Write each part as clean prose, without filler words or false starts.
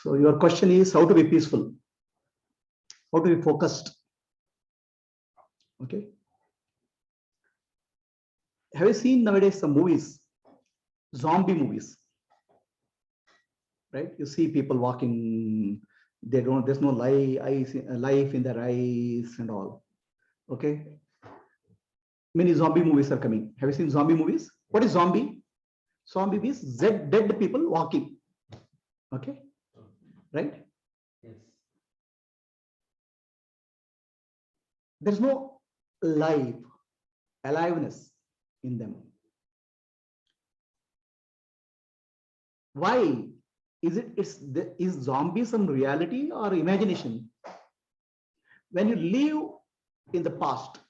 So your question is how to be peaceful, how to be focused. Okay. Have you seen nowadays some movies, zombie movies? Right? You see people walking, there's no life in their eyes and all. Okay. Many zombie movies are coming. Have you seen zombie movies? What is zombie? Zombie means dead people walking. Okay. Right? Yes. There's no aliveness in them. Why? Is zombie some reality or imagination? When you live in the past,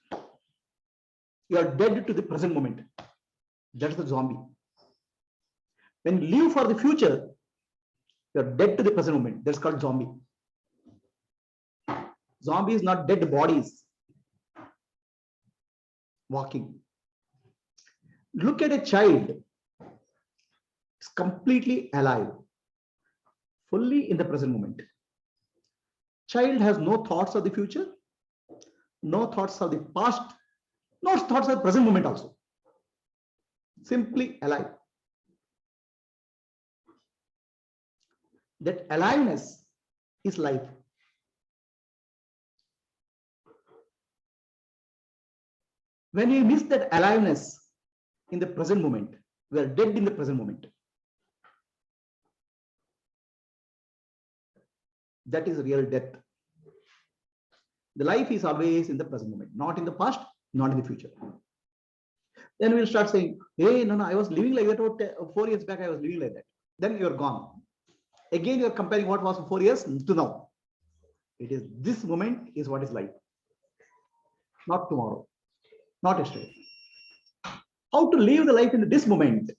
you are dead to the present moment. That's the zombie. When you live for the future, you are dead to the present moment. That's called zombie. Zombie is not dead bodies walking. Look at a child. It's completely alive, fully in the present moment. Child has no thoughts of the future, no thoughts of the past, no thoughts of the present moment also. Simply alive. That aliveness is life. When we miss that aliveness in the present moment, we are dead in the present moment. That is real death. The life is always in the present moment, not in the past, not in the future. Then we'll start saying, hey, no, I was living like that 4 years back, I was living like that. Then you're gone. Again, you're comparing what was 4 years to now. It is this moment is what is life. Not tomorrow, not yesterday. How to live the life in this moment?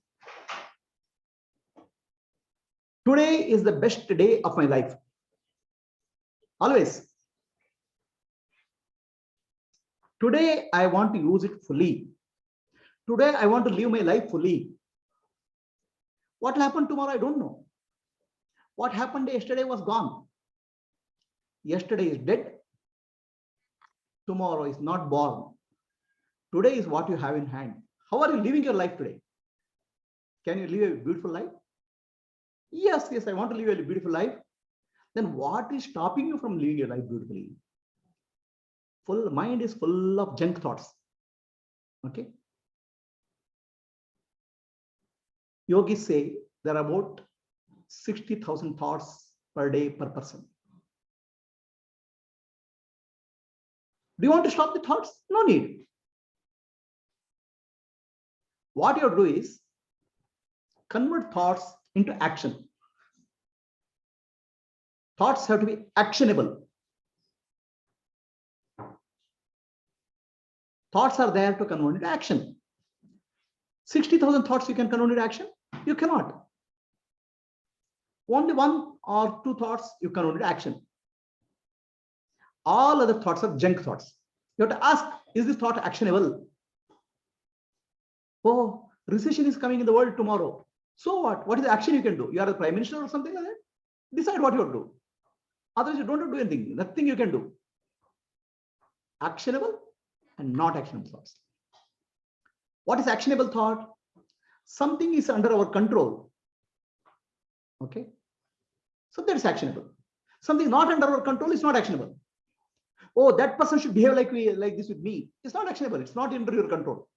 Today is the best day of my life. Always. Today, I want to use it fully. Today, I want to live my life fully. What will happen tomorrow? I don't know. What happened yesterday was gone. Yesterday is dead. Tomorrow is not born. Today is what you have in hand. How are you living your life today? Can you live a beautiful life? Yes, I want to live a beautiful life. Then what is stopping you from living your life beautifully? Mind is full of junk thoughts. Okay. Yogis say there are about 60,000 thoughts per day per person. Do you want to stop the thoughts? No need. What you have to do is convert thoughts into action. Thoughts have to be actionable. Thoughts are there to convert into action. 60,000 thoughts you can convert into action? You cannot. Only 1 or 2 thoughts you convert into action. All other thoughts are junk thoughts. You have to ask, is this thought actionable? Oh, recession is coming in the world tomorrow. So what? What is the action you can do? You are the prime minister or something like that? Decide what you have to do. Otherwise, you don't do anything. Nothing you can do. Actionable and not actionable thoughts. What is actionable thought? Something is under our control. Okay. So that's actionable. Something not under our control is not actionable. Oh, that person should behave like this with me. It's not actionable. It's not under your control.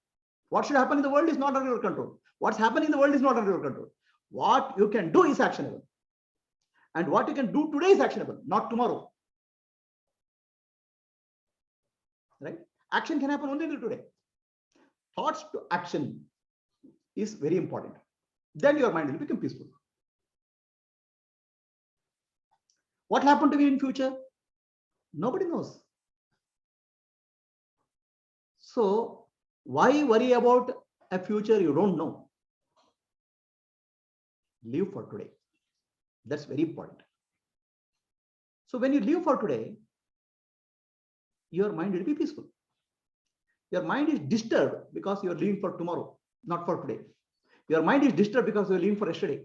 What should happen in the world is not under your control. What's happening in the world is not under your control. What you can do is actionable. And what you can do today is actionable, not tomorrow. Right? Action can happen only today. Thoughts to action is very important. Then your mind will become peaceful. What happened to me in future? Nobody knows. So why worry about a future you don't know? Live for today. That's very important. So when you live for today, your mind will be peaceful. Your mind is disturbed because you are living for tomorrow, not for today. Your mind is disturbed because you are living for yesterday.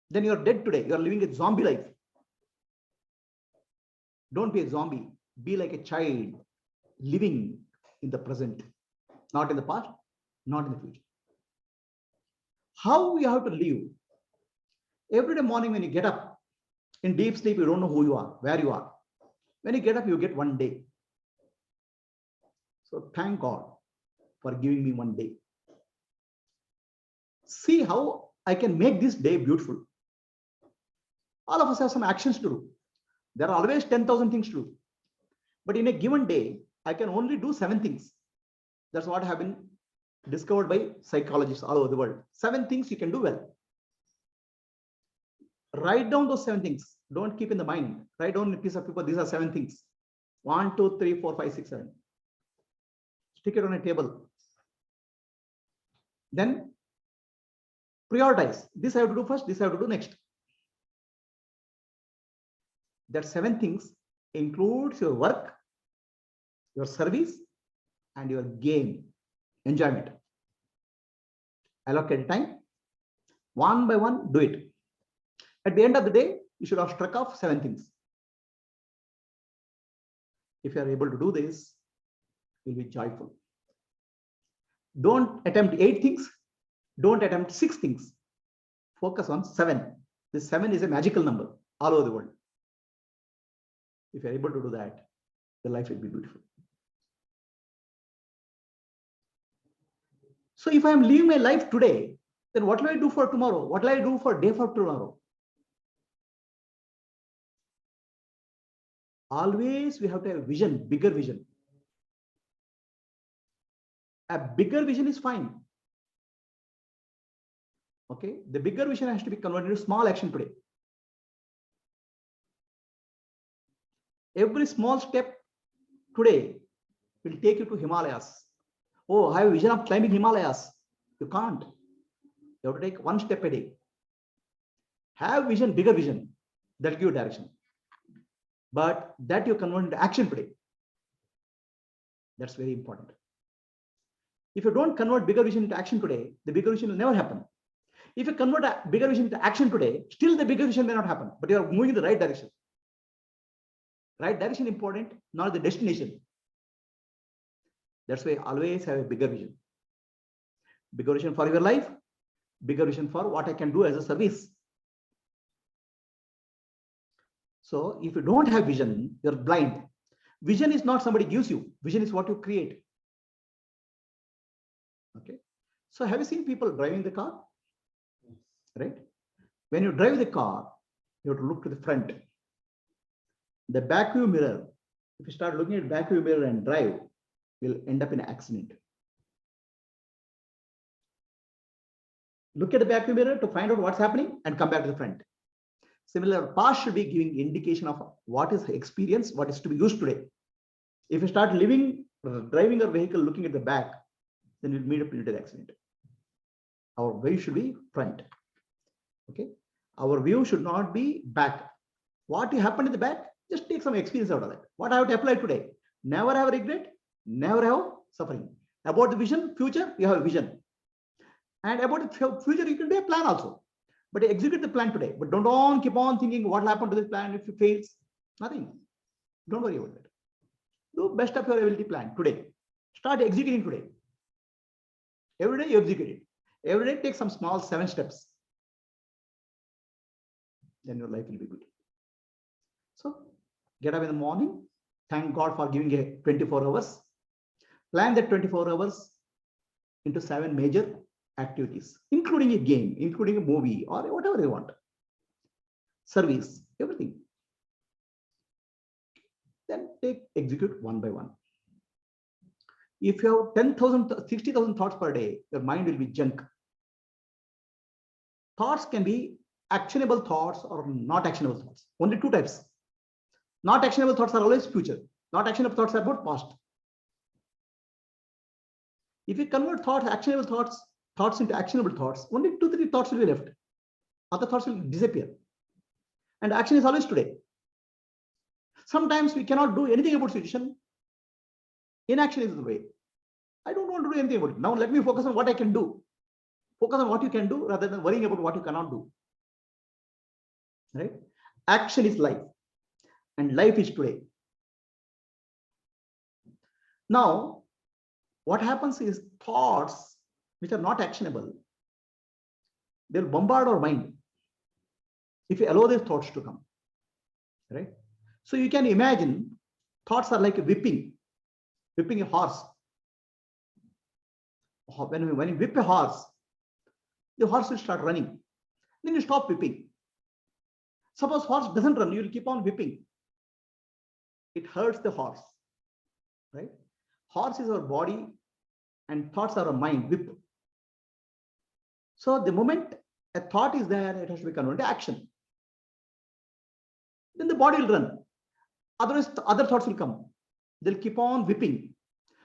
then you are dead today. You are living a zombie life. Don't be a zombie. Be like a child living in the present, not in the past, not in the future. How we have to live? Every day morning when you get up, in deep sleep, you don't know who you are, where you are. When you get up, you get one day. So thank God for giving me one day. See how I can make this day beautiful. All of us have some actions to do. There are always 10,000 things to do. But in a given day, I can only do 7 things. That's what have been discovered by psychologists all over the world. 7 things you can do well. Write down those 7 things. Don't keep in the mind. Write down a piece of paper. These are 7 things. 1, 2, 3, 4, 5, 6, 7. Stick it on a table. Then prioritize. This I have to do first. This I have to do next. That 7 things includes your work, your service, and your game, enjoyment. Allocate time. One by one, do it. At the end of the day, you should have struck off 7 things. If you are able to do this, you'll be joyful. Don't attempt 8 things. Don't attempt 6 things. Focus on 7. This 7 is a magical number all over the world. If you're able to do that, your life will be beautiful. So if I'm living my life today, then what will I do for tomorrow? What will I do for day for tomorrow? Always we have to have a vision, bigger vision. A bigger vision is fine. Okay, the bigger vision has to be converted into small action today. Every small step today will take you to Himalayas. Oh, I have a vision of climbing Himalayas. You can't. You have to take 1 step a day. Have vision, bigger vision. That will give you direction. But that you convert into action today. That's very important. If you don't convert bigger vision into action today, the bigger vision will never happen. If you convert a bigger vision into action today, still the bigger vision may not happen, but you are moving in the right direction. Right direction important, not the destination. That's why always have a bigger vision. Bigger vision for your life, bigger vision for what I can do as a service. So if you don't have vision, you're blind. Vision is not somebody gives you. Vision is what you create. Okay. So have you seen people driving the car? Right? When you drive the car, you have to look to the front. The back view mirror, if you start looking at back view mirror and drive, you'll end up in an accident. Look at the back view mirror to find out what's happening and come back to the front. Similar, past should be giving indication of what is experience, what is to be used today. If you start driving your vehicle looking at the back, then you'll meet up into the accident. Our view should be front. Okay. Our view should not be back. What happened in the back, just take some experience out of that. What I have to apply today? Never have regret, never have suffering. About the vision, future, you have a vision. And about the future, you can do a plan also. But execute the plan today. But don't keep on thinking what will happen to this plan if it fails. Nothing. Don't worry about that. Do best of your ability plan today. Start executing today. Every day you execute it. Every day take some small 7 steps. Then your life will be good. So get up in the morning. Thank God for giving a 24 hours. Plan that 24 hours into 7 major activities, including a game, including a movie, or whatever you want. Service, everything. Then execute one by one. If you have 10,000, 60,000 thoughts per day, your mind will be junk. Thoughts can be actionable thoughts or not actionable thoughts. Only 2 types. Not actionable thoughts are always future. Not actionable thoughts are about past. If you convert actionable thoughts into actionable thoughts, only 2-3 thoughts will be left. Other thoughts will disappear. And action is always today. Sometimes we cannot do anything about situation. Inaction is the way. I don't want to do anything about it. Now let me focus on what I can do. Focus on what you can do rather than worrying about what you cannot do. right? Action is life, and life is today. Now, what happens is thoughts which are not actionable, they'll bombard our mind if you allow these thoughts to come, right? So you can imagine thoughts are like whipping a horse. When you whip a horse, the horse will start running. Then you stop whipping. Suppose horse doesn't run, you will keep on whipping. It hurts the horse, right? Horse is our body and thoughts are our mind, whip. So the moment a thought is there, it has to be converted to action. Then the body will run. Otherwise, other thoughts will come. They'll keep on whipping.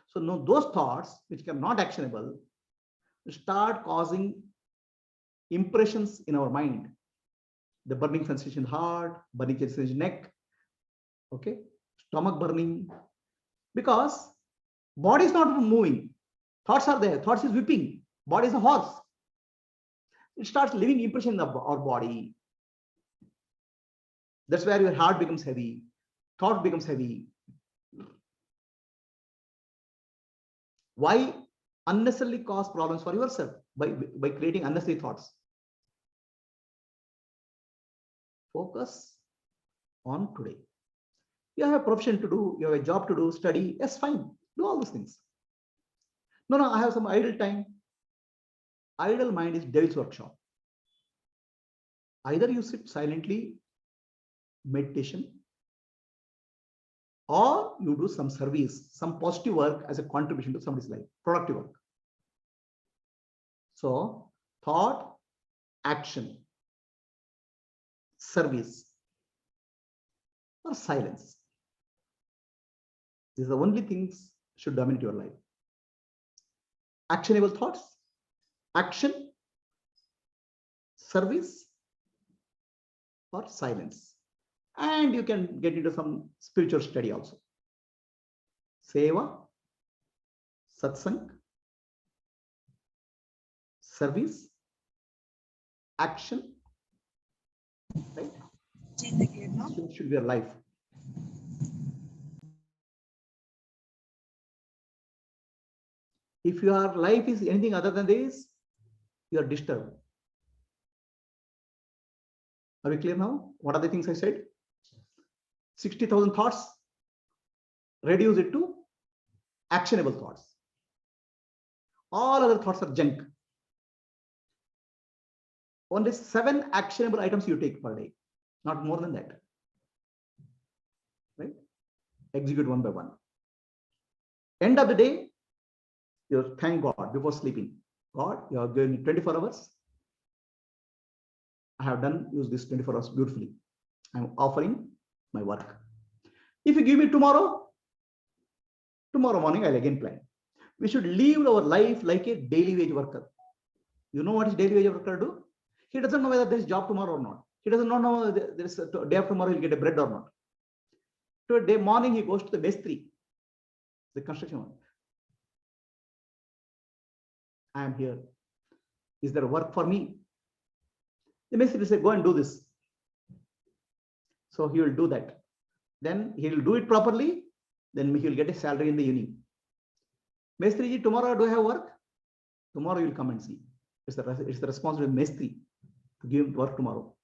So no, those thoughts which are not actionable will start causing impressions in our mind. The burning sensation in the heart, burning sensation in the neck, okay, stomach burning, because body is not moving. Thoughts are there. Thoughts is whipping. Body is a horse. It starts leaving impression in our body. That's where your heart becomes heavy. Thought becomes heavy. Why unnecessarily cause problems for yourself by creating unnecessary thoughts? Focus on today. You have a profession to do, you have a job to do, study. Yes, fine. Do all those things. No, I have some idle time. Idle mind is devil's workshop. Either you sit silently, meditation, or you do some service, some positive work as a contribution to somebody's life, productive work. So, thought, action, service, or silence. These are the only things should dominate your life. Actionable thoughts, action, service, or silence. And you can get into some spiritual study also. Seva, satsang, service, action, right? Should be your life. If your life is anything other than this, you are disturbed. Are we clear now? What are the things I said? 60,000 thoughts, reduce it to actionable thoughts. All other thoughts are junk. Only 7 actionable items you take per day, not more than that. Right? Execute one by one. End of the day, you thank God before sleeping. God, you have given me 24 hours. I have used this 24 hours beautifully. I'm offering my work. If you give me tomorrow morning, I'll again plan. We should live our life like a daily wage worker. You know what is daily wage worker do? He doesn't know whether there is job tomorrow or not. He doesn't know whether there is a day after tomorrow he'll get a bread or not. Today morning he goes to the Mestri, the construction one. I am here. Is there work for me? The Mestri will say, go and do this. So he will do that. Then he will do it properly. Then he will get a salary in the evening. Mestri ji, tomorrow do I have work? Tomorrow you will come and see. It's the responsibility of Mestri to give him work tomorrow.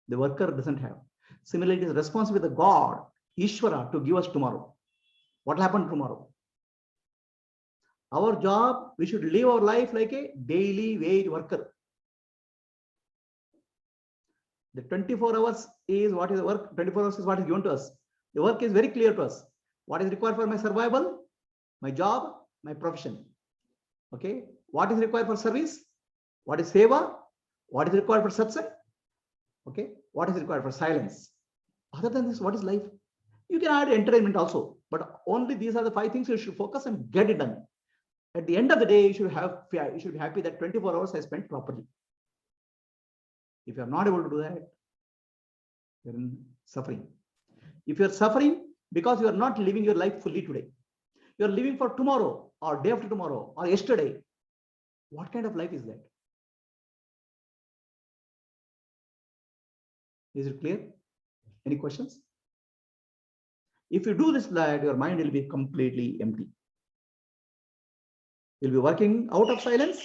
The worker doesn't have. Similarly, it is responsibility of the God, Ishvara, to give us tomorrow. What will happen tomorrow? Our job, we should live our life like a daily wage worker. The 24 hours is what is the work, 24 hours is what is given to us. The work is very clear to us. What is required for my survival, my job, my profession. Okay. What is required for service? What is seva? What is required for satsang? Okay. What is required for silence? Other than this, what is life? You can add entertainment also, but only these are the 5 things you should focus and get it done. At the end of the day, you should be happy that 24 hours I spent properly. If you are not able to do that, you're in suffering. If you're suffering because you are not living your life fully today, you're living for tomorrow or day after tomorrow or yesterday, what kind of life is that? Is it clear? Any questions? If you do this, that your mind will be completely empty. You'll be working out of silence,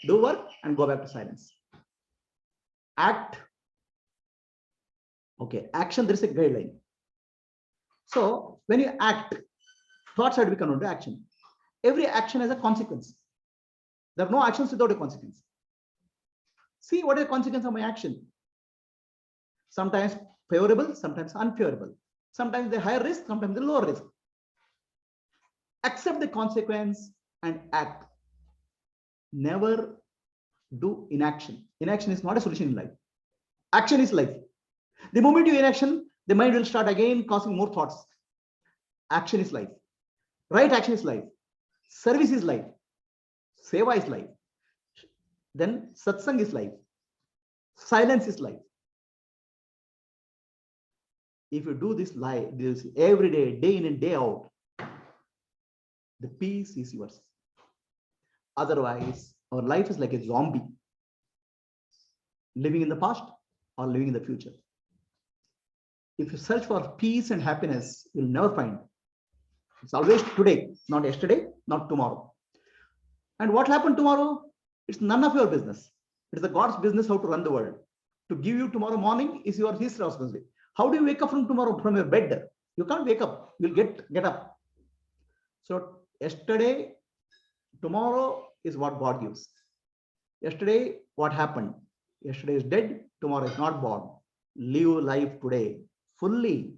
do work and go back to silence. Act. Okay, action, there is a guideline. So when you act, thoughts have to be converted to action. Every action has a consequence. There are no actions without a consequence. See what is the consequence of my action. Sometimes favorable, sometimes unfavorable. Sometimes the higher risk, sometimes the lower risk. Accept the consequence and act. Never do inaction. Inaction is not a solution in life. Action is life. The moment you inaction, the mind will start again causing more thoughts. Action is life. Right action is life. Service is life. Seva is life. Then satsang is life. Silence is life. If you do this life, this every day, day in and day out, the peace is yours. Otherwise, our life is like a zombie, living in the past or living in the future. If you search for peace and happiness, you'll never find. It's always today, not yesterday, not tomorrow. And what happened tomorrow? It's none of your business. It is the God's business how to run the world. To give you tomorrow morning is his responsibility. How do you wake up from tomorrow from your bed? You can't wake up. You'll get up. So yesterday, tomorrow is what God gives. Yesterday, what happened? Yesterday is dead. Tomorrow is not born. Live life today fully.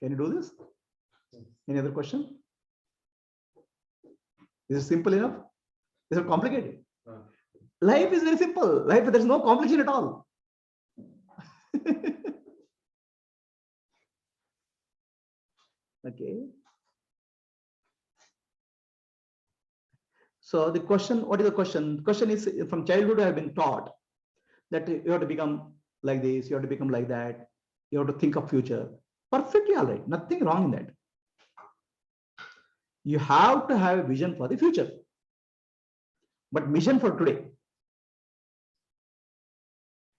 Can you do this? Any other question? Is it simple enough? Is it complicated? Life is very simple. Life, there's no complication at all. Okay. So the question, what is the question? The question is, from childhood I have been taught that you have to become like this, you have to become like that, you have to think of future. Perfectly all right. Nothing wrong in that. You have to have a vision for the future. But vision for today.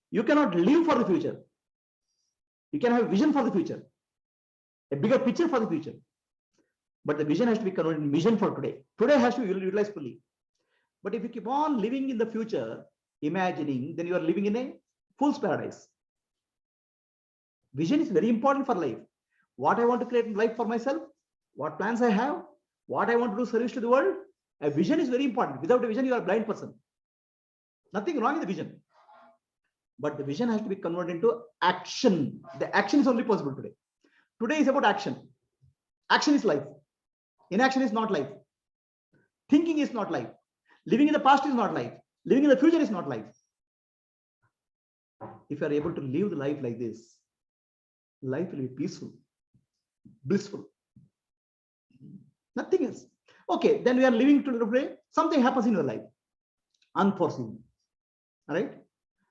You cannot live for the future. You can have a vision for the future, a bigger picture for the future. But the vision has to be converted in vision for today. Today has to be utilized fully. But if you keep on living in the future, imagining, then you are living in a fool's paradise. Vision is very important for life. What I want to create in life for myself, what plans I have, what I want to do service to the world. A vision is very important. Without a vision, you are a blind person. Nothing wrong in the vision. But the vision has to be converted into action. The action is only possible today. Today is about action. Action is life. Inaction is not life. Thinking is not life. Living in the past is not life. Living in the future is not life. If you are able to live the life like this, life will be peaceful, blissful. Nothing else. Okay, then we are living today. Something happens in your life. Unforeseen. All right?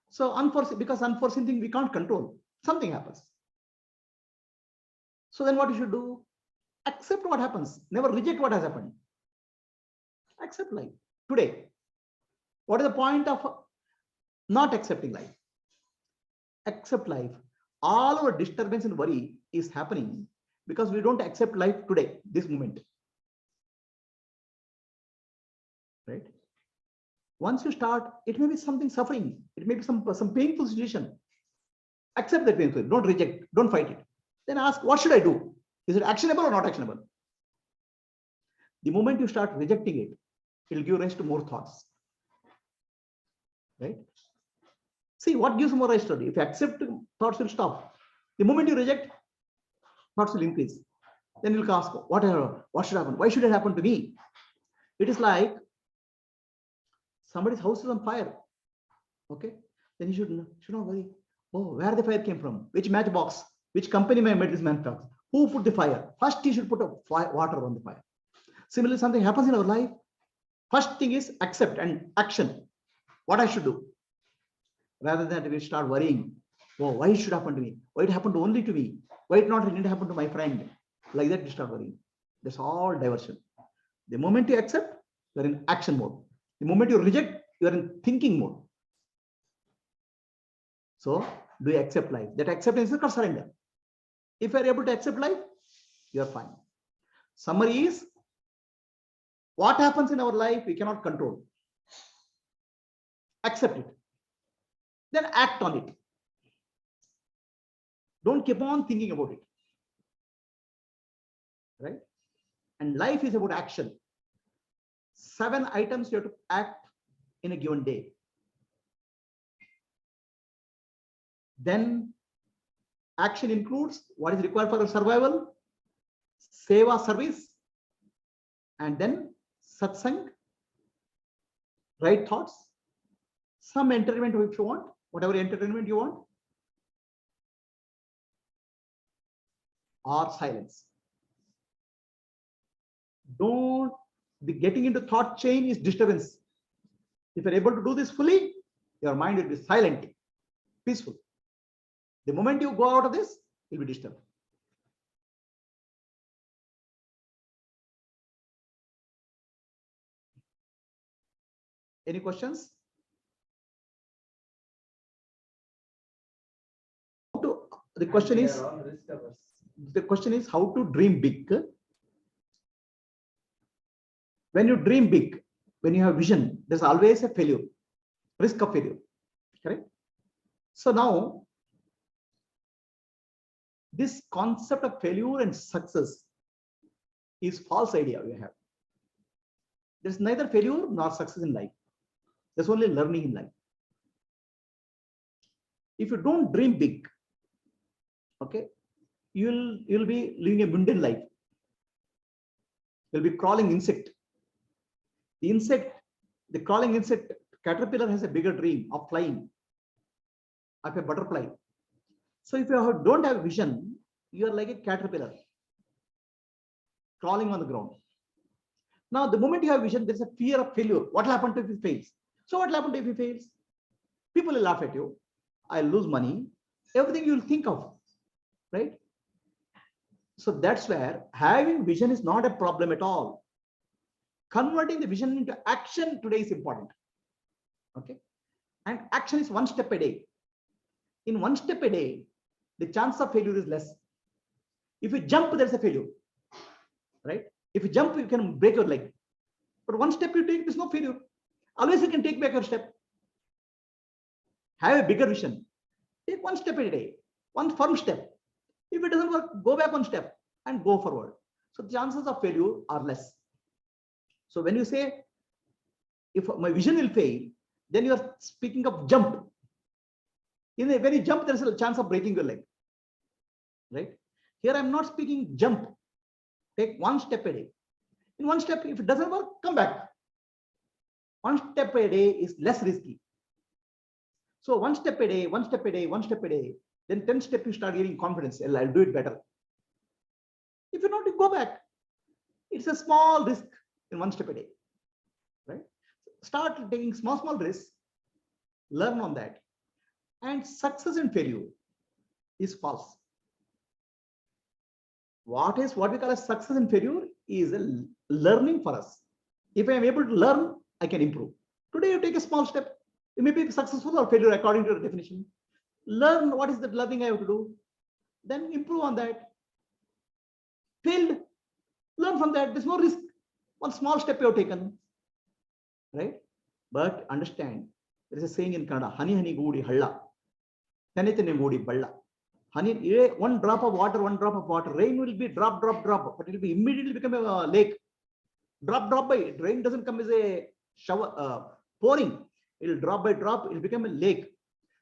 So unforeseen, because unforeseen thing we can't control. Something happens. So then what you should do? Accept what happens. Never reject what has happened. Accept life. Today. What is the point of not accepting life? Accept life. All our disturbance and worry is happening because we don't accept life today, this moment. Right? Once you start, it may be something suffering. It may be some painful situation. Accept that painful. Don't reject. Don't fight it. Then ask, what should I do? Is it actionable or not actionable? The moment you start rejecting it, it will give rise to more thoughts. Right? See, what gives more rise to it? If you accept, thoughts will stop. The moment you reject, thoughts will increase. Then you'll ask, what should happen? Why should it happen to me? It is like somebody's house is on fire. Okay? Then you should not worry. Oh, where the fire came from? Which matchbox? Which company made this matchbox? Who put the fire? First, you should put water on the fire. Similarly, something happens in our life. First thing is accept and action. What I should do. Rather than we start worrying. Oh, why it should happen to me? Why it happened only to me? Why it not need to happen to my friend? Like that, you start worrying. That's all diversion. The moment you accept, you are in action mode. The moment you reject, you are in thinking mode. So do you accept life? That acceptance is called surrender. If you are able to accept life, you are fine. Summary is, what happens in our life we cannot control. Accept it. Then act on it. Don't keep on thinking about it. Right? And life is about action. 7 items you have to act in a given day. Then action includes what is required for survival, seva, service, and then satsang, right thoughts, some entertainment if you want, whatever entertainment you want, or silence. Don't, the getting into thought chain is disturbance. If you're able to do this fully, your mind will be silent, peaceful. The moment you go out of this, you'll be disturbed. Any questions? The question is how to dream big. When you dream big, when you have vision, there's always a failure, risk of failure. Correct? So now, this concept of failure and success is false idea we have. There's neither failure nor success in life. There's only learning in life. If you don't dream big, okay, you'll be living a mundane life. You'll be crawling insect. The crawling insect caterpillar has a bigger dream of flying, of a butterfly. So if you don't have vision, you are like a caterpillar crawling on the ground. Now, the moment you have vision, there's a fear of failure. What will happen if it fails? So what will happen if it fails? People will laugh at you. I'll lose money. Everything you'll think of, right? So that's where having vision is not a problem at all. Converting the vision into action today is important. Okay. And action is 1 step a day. In 1 step a day, the chance of failure is less. If you jump, there's a failure, right? If you jump, you can break your leg. But 1 step you take, there's no failure. Always you can take back your step. Have a bigger vision. Take 1 step a day, 1 firm step. If it doesn't work, go back 1 step and go forward. So the chances of failure are less. So when you say, if my vision will fail, then you are speaking of jump. When you jump, there's a chance of breaking your leg, right? Here I'm not speaking jump. Take 1 step a day. In 1 step, if it doesn't work, come back. 1 step a day is less risky. So 1 step a day, 1 step a day, 1 step a day. Then 10 steps you start getting confidence. I'll do it better. If you not, you go back. It's a small risk in 1 step a day, right? Start taking small risks. Learn on that. And success and failure is false. What we call as success and failure is a learning for us. If I am able to learn, I can improve. Today you take a small step. You may be successful or failure according to your definition. Learn what is that learning I have to do. Then improve on that. Failed, learn from that. There's no risk. 1 small step you have taken, right? But understand, there is a saying in Kannada, honey honey goodi halla, tane tane goodi balla. Honey, 1 drop of water, 1 drop of water. Rain will be drop, but it will be immediately become a lake. Drop by it. Rain doesn't come as a shower, pouring. It will drop by drop. It will become a lake.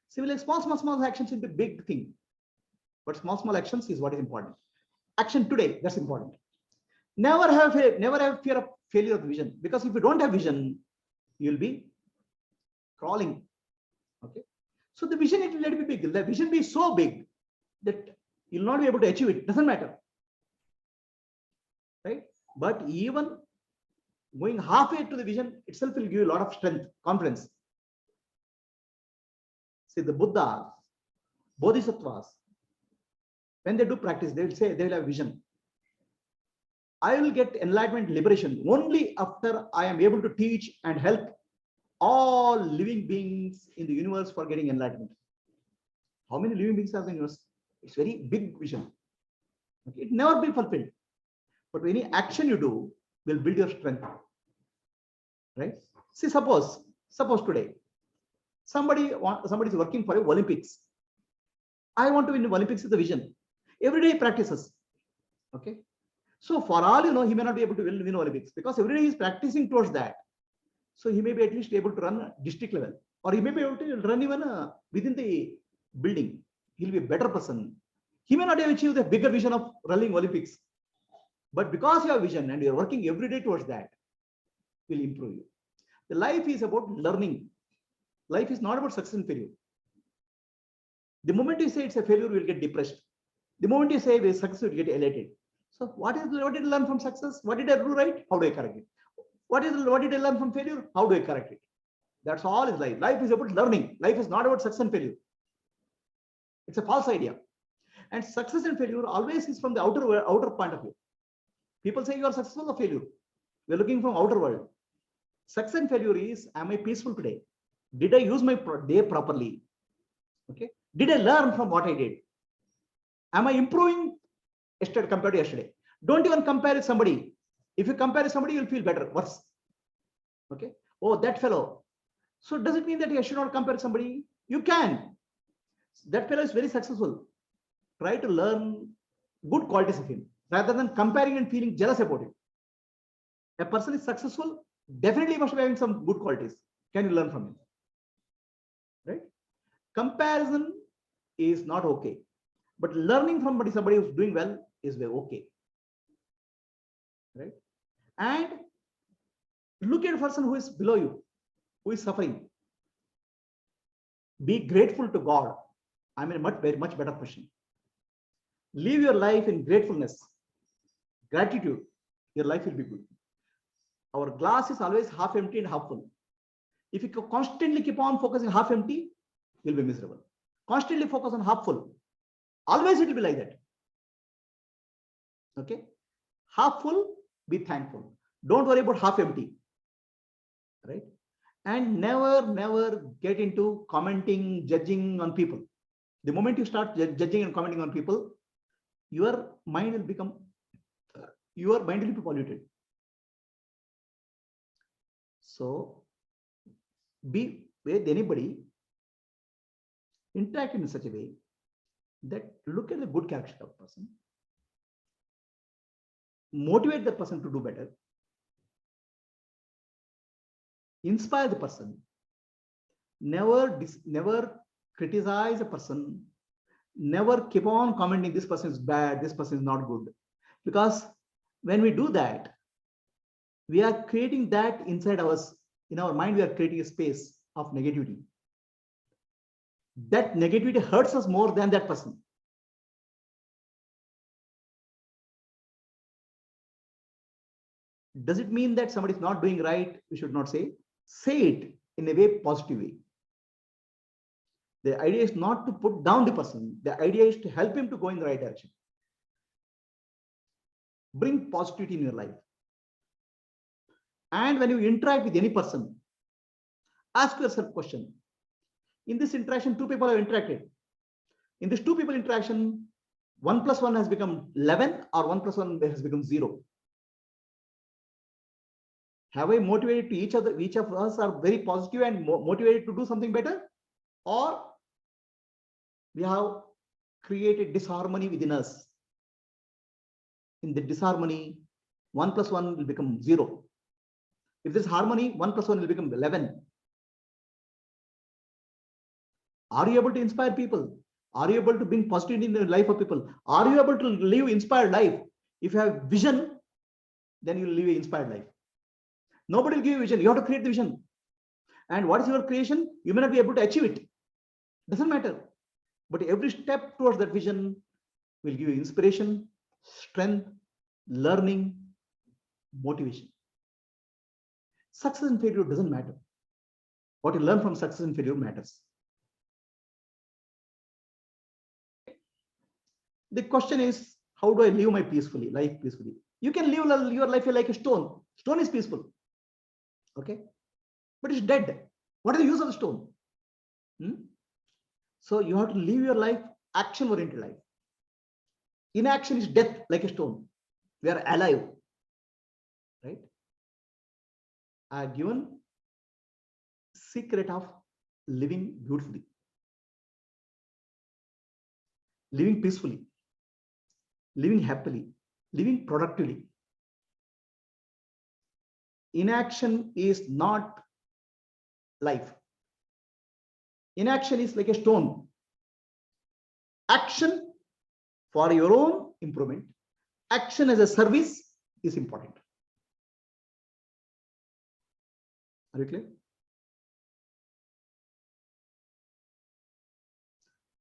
Similarly, small actions will be big thing. But small actions is what is important. Action today, that's important. Never have fear of failure of vision, because if you don't have vision, you'll be crawling. Okay. So the vision, it will let it be big. The vision be so big that you'll not be able to achieve it. Doesn't matter. Right? But even going halfway to the vision itself will give you a lot of strength, confidence. See, the Buddha, Bodhisattvas, when they do practice, they will say they will have vision. I will get enlightenment, liberation only after I am able to teach and help all living beings in the universe for getting enlightenment. How many living beings are in the universe? It's very big vision. Okay? It never be fulfilled. But any action you do will build your strength. Right? See, suppose today somebody is working for a Olympics. I want to win the Olympics is the vision. Every day he practices. Okay. So for all you know, he may not be able to win Olympics because every day he is practicing towards that. So he may be at least able to run district level, or he may be able to run even within the building. He'll be a better person. He may not have achieved the bigger vision of running Olympics, but because you have vision and you're working every day towards that, will improve you. The life is about learning. Life is not about success and failure. The moment you say it's a failure, you will get depressed. The moment you say it's success, you will get elated. So what did I learn from success? What did I do right? How do I correct it? What did I learn from failure? How do I correct it? That's all is life. Life is about learning. Life is not about success and failure. It's a false idea. And success and failure always is from the outer point of view. People say you are successful or failure. We're looking from outer world. Success and failure is, am I peaceful today? Did I use my day properly? Okay. Did I learn from what I did? Am I improving yesterday compared to yesterday? Don't even compare with somebody. If you compare with somebody, you'll feel better, worse. Okay. Oh, that fellow. So does it mean that you should not compare with somebody? You can. That fellow is very successful. Try to learn good qualities of him rather than comparing and feeling jealous about it. A person is successful, definitely must be having some good qualities. Can you learn from him? Right? Comparison is not okay. But learning from somebody who's doing well is very okay. Right? And look at a person who is below you, who is suffering. Be grateful to God. I'm in a very much better position. Live your life in gratefulness, gratitude. Your life will be good. Our glass is always half empty and half full. If you constantly keep on focusing half empty, you'll be miserable. Constantly focus on half full. Always it will be like that. Okay? Half full, be thankful. Don't worry about half empty. Right? And never get into commenting, judging on people. The moment you start judging and commenting on people, your mind will be polluted. So be with anybody, interact in such a way that look at the good character of the person, motivate the person to do better, inspire the person, never criticize a person, never keep on commenting this person is bad, this person is not good. Because when we do that, we are creating that inside us. In our mind, we are creating a space of negativity. That negativity hurts us more than that person. Does it mean that somebody is not doing right? We should not say. Say it in a way, positive way. The idea is not to put down the person. The idea is to help him to go in the right direction. Bring positivity in your life. And when you interact with any person, ask yourself a question. In this interaction, two people have interacted. In this two people interaction, 1 + 1 has become 11 or 1 + 1 has become 0. Have I motivated to each other? Each of us are very positive and motivated to do something better? Or we have created disharmony within us. In the disharmony, 1 + 1 will become 0. If there's harmony, 1 + 1 will become 11. Are you able to inspire people? Are you able to bring positivity in the life of people? Are you able to live inspired life? If you have vision, then you will live an inspired life. Nobody will give you vision. You have to create the vision. And what is your creation? You may not be able to achieve it. Doesn't matter. But every step towards that vision will give you inspiration, strength, learning, motivation. Success and failure doesn't matter. What you learn from success and failure matters. The question is, how do I live my life peacefully? You can live your life like a stone. Stone is peaceful. Okay? But it's dead. What is the use of the stone? So you have to live your life action-oriented life. Inaction is death, like a stone. We are alive, right? I have given secret of living beautifully, living peacefully, living happily, living productively. Inaction is not life. Inaction is like a stone. Action for your own improvement, action as a service is important. Are you clear?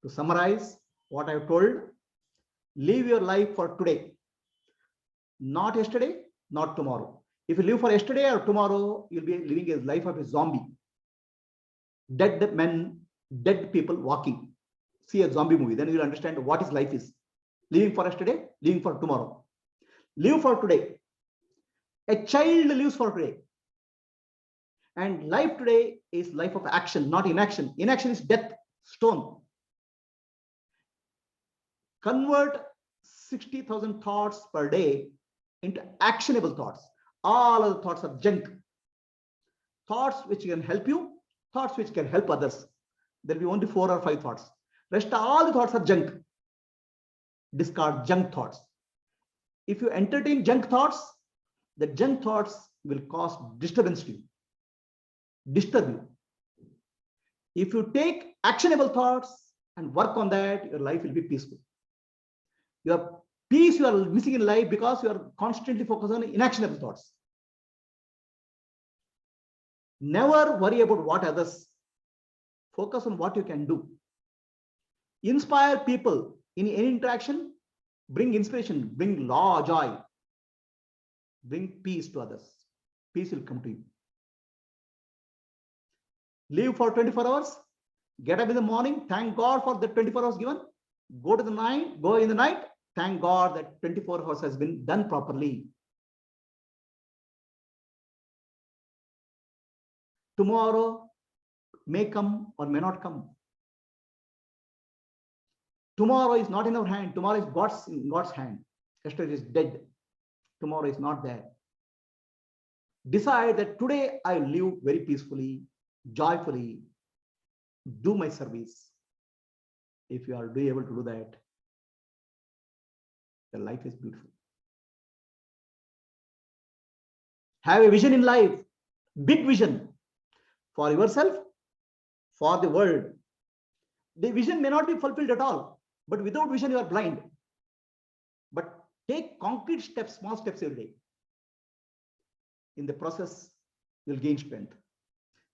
To summarize what I've told, live your life for today, not yesterday, not tomorrow. If you live for yesterday or tomorrow, you'll be living a life of a zombie. Dead men, dead people walking. See a zombie movie, then you'll understand what is life is. Living for yesterday, living for tomorrow. Live for today. A child lives for today. And life today is life of action, not inaction. Inaction is death, stone. Convert 60,000 thoughts per day into actionable thoughts. All other thoughts are junk. Thoughts which can help you, thoughts which can help others. There will be only 4 or 5 thoughts. Rest all the thoughts are junk. Discard junk thoughts. If you entertain junk thoughts, the junk thoughts will cause disturbance to you. Disturb you. If you take actionable thoughts and work on that, your life will be peaceful. Your peace you are missing in life because you are constantly focused on inactionable thoughts. Never worry about what others. Focus on what you can do. Inspire people in any interaction. Bring inspiration, bring law, joy. Bring peace to others. Peace will come to you. Live for 24 hours. Get up in the morning. Thank God for the 24 hours given. Go to the night. Go in the night. Thank God that 24 hours has been done properly. Tomorrow may come or may not come. Tomorrow is not in our hand. Tomorrow is in God's hand. Yesterday is dead. Tomorrow is not there. Decide that today I live very peacefully, joyfully, do my service. If you are able to do that, your life is beautiful. Have a vision in life, big vision for yourself, for the world. The vision may not be fulfilled at all, but without vision, you are blind. But take concrete steps, small steps every day. In the process, you'll gain strength.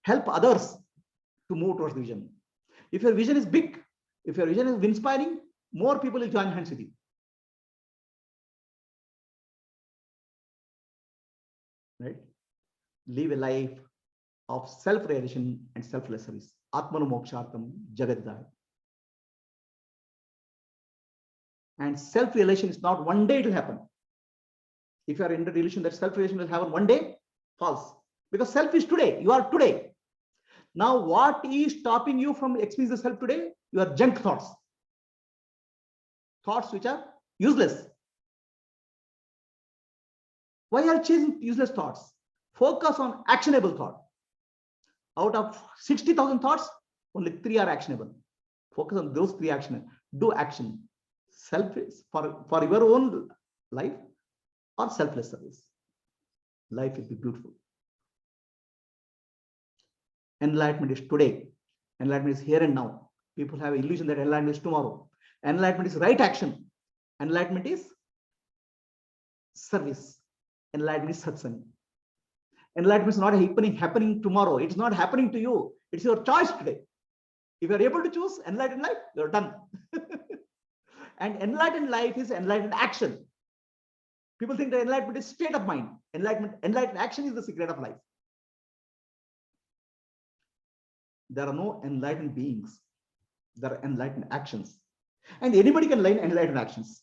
Help others to move towards the vision. If your vision is big, if your vision is inspiring, more people will join hands with you. Right? Live a life of self-realization and selfless service. Atmanu mokshartam jagadidaya. And self-realization is not one day it will happen. If you are in the illusion that self-realization will happen one day, false. Because self is today. You are today. Now, what is stopping you from experiencing the self today? Your junk thoughts. Thoughts which are useless. Why are you chasing useless thoughts? Focus on actionable thought. Out of 60,000 thoughts, only 3 are actionable. Focus on those 3 actions. Do action. Self for your own life or selfless service. Life will be beautiful. Enlightenment is today. Enlightenment is here and now. People have an illusion that enlightenment is tomorrow. Enlightenment is right action. Enlightenment is service. Enlightenment is satsang. Enlightenment is not happening tomorrow. It's not happening to you. It's your choice today. If you are able to choose enlightened life, you're done. And enlightened life is enlightened action. People think that enlightenment is state of mind. Enlightened action is the secret of life. There are no enlightened beings. There are enlightened actions. And anybody can learn enlightened actions.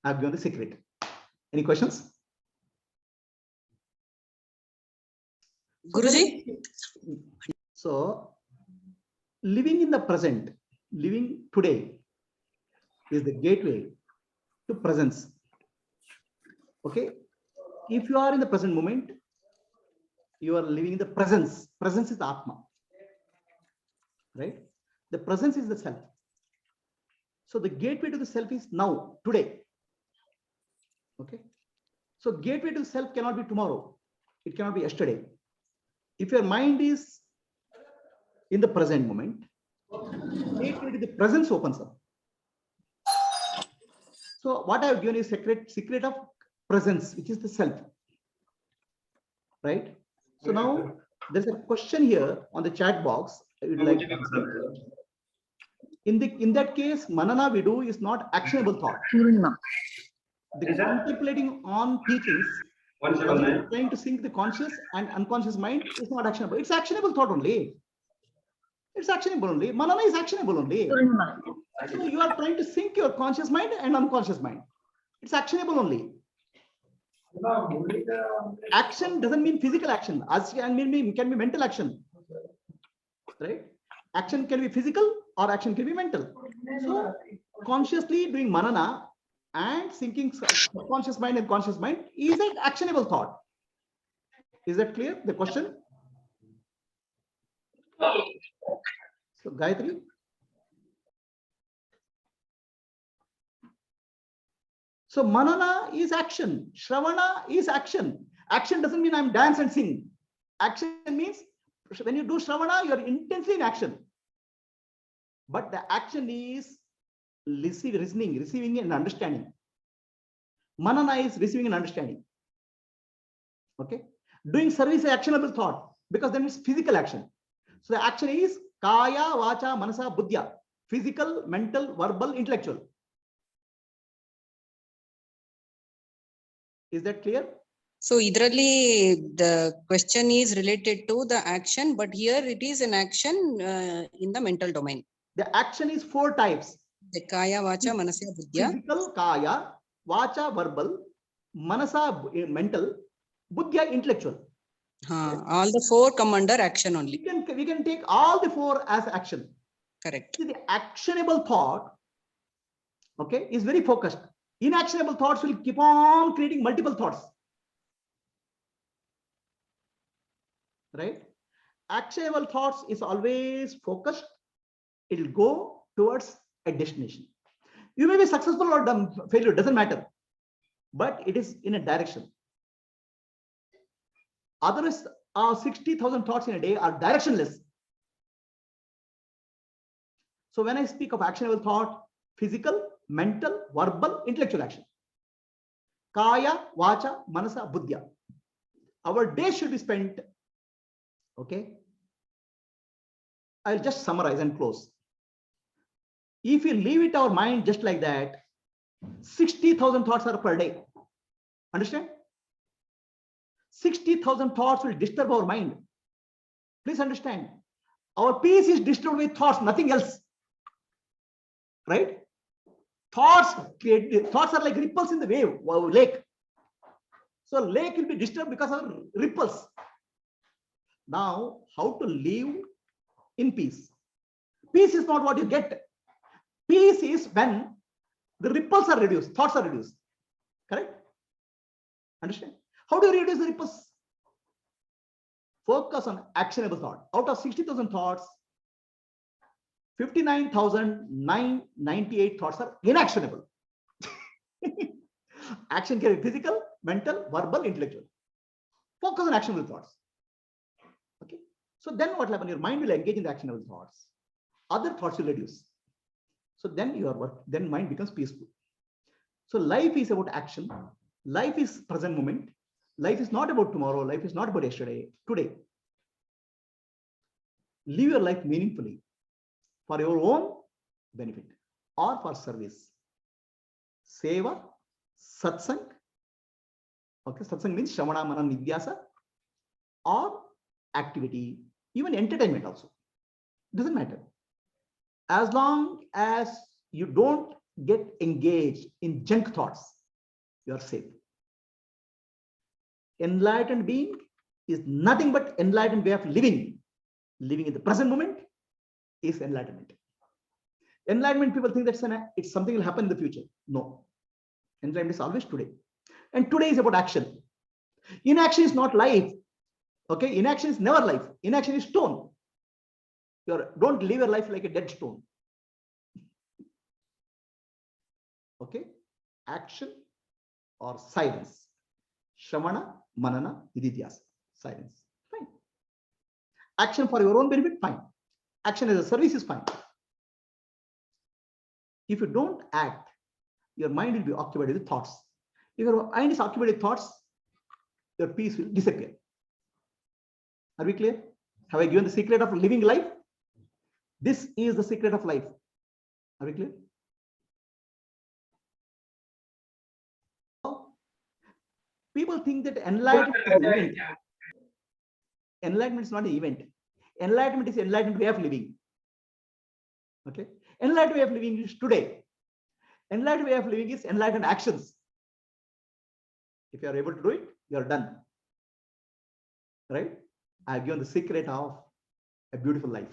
I've given the secret. Any questions? Guruji? So, living in the present, living today is the gateway to presence. Okay, if you are in the present moment, you are living in the presence. Presence is the Atma, right? The presence is the self. So the gateway to the self is now, today. Okay, so gateway to self cannot be tomorrow. It cannot be yesterday. If your mind is in the present moment, gateway to the presence opens up. So what I have given is secret of presence, which is the self, right? So now there's a question here on the chat box. I would like to answer. In that case, manana we do is not actionable thought. The contemplating on teachings, trying to sync the conscious and unconscious mind is not actionable. It's actionable thought only. It's actionable only. Manana is actionable only. So you are trying to sync your conscious mind and unconscious mind. It's actionable only. Action doesn't mean physical action. As can be mental action, right? Action can be physical or action can be mental. So consciously doing manana and syncing conscious mind and conscious mind is an actionable thought. Is that clear? The question. So Gayatri. So manana is action. Shravana is action. Action doesn't mean I'm dance and sing. Action means when you do Shravana, you're intensely in action. But the action is receiving and understanding. Manana is receiving and understanding. Okay. Doing service is actionable thought because then it's physical action. So the action is kaya, vacha, manasa, buddhya. Physical, mental, verbal, intellectual. Is that clear? So idralli the question is related to the action, but here it is an action in the mental domain. The action is 4 types. The kaya, vacha, manasa, buddhya. Physical, kaya, vacha, verbal, manasa, mental, buddhya, intellectual. All the 4 come under action only. We can take all the 4 as action. Correct. See, the actionable thought, okay, is very focused. Inactionable thoughts will keep on creating multiple thoughts. Right? Actionable thoughts is always focused. It will go towards a destination. You may be successful or failure, doesn't matter. But it is in a direction. Others are 60,000 thoughts in a day are directionless. So when I speak of actionable thought, physical, mental, verbal, intellectual action. Kaya, vacha, manasa, buddhya. Our day should be spent. Okay. I'll just summarize and close. If we leave it our mind just like that, 60,000 thoughts are per day. Understand? 60,000 thoughts will disturb our mind. Please understand. Our peace is disturbed with thoughts, nothing else. Right? Thoughts are like ripples in the lake. So lake will be disturbed because of ripples. Now, how to live in peace? Peace is not what you get. Peace is when the ripples are reduced, thoughts are reduced. Correct? Understand? How do you reduce the ripples? Focus on actionable thought. Out of 60,000 thoughts, 59,998 thoughts are inactionable. Action can be physical, mental, verbal, intellectual. Focus on actionable thoughts. Okay. So then what will happen? Your mind will engage in the actionable thoughts. Other thoughts will reduce. So then then mind becomes peaceful. So life is about action. Life is present moment. Life is not about tomorrow. Life is not about yesterday. Today. Live your life meaningfully for your own benefit or for service. Seva, satsang. Okay, satsang means shravana, manana, nidhyasa, or activity, even entertainment also. Doesn't matter. As long as you don't get engaged in junk thoughts, you are safe. Enlightened being is nothing but enlightened way of living. Living in the present moment is enlightenment. Enlightenment people think it's something will happen in the future. No. Enlightenment is always today. And today is about action. Inaction is not life. Okay, inaction is never life. Inaction is stone. Don't live your life like a dead stone. Okay, action or silence. Shravana, manana, nididhyasa. Silence. Fine. Action for your own benefit, fine. Action as a service is fine. If you don't act, your mind will be occupied with thoughts. If your mind is occupied with thoughts, your peace will disappear. Are we clear? Have I given the secret of living life? This is the secret of life. Are we clear? People think that enlightenment is an event. Enlightenment is not an event. Enlightenment is enlightened way of living. Okay. Enlightened way of living is today. Enlightened way of living is enlightened actions. If you are able to do it, you are done. Right? I have given the secret of a beautiful life.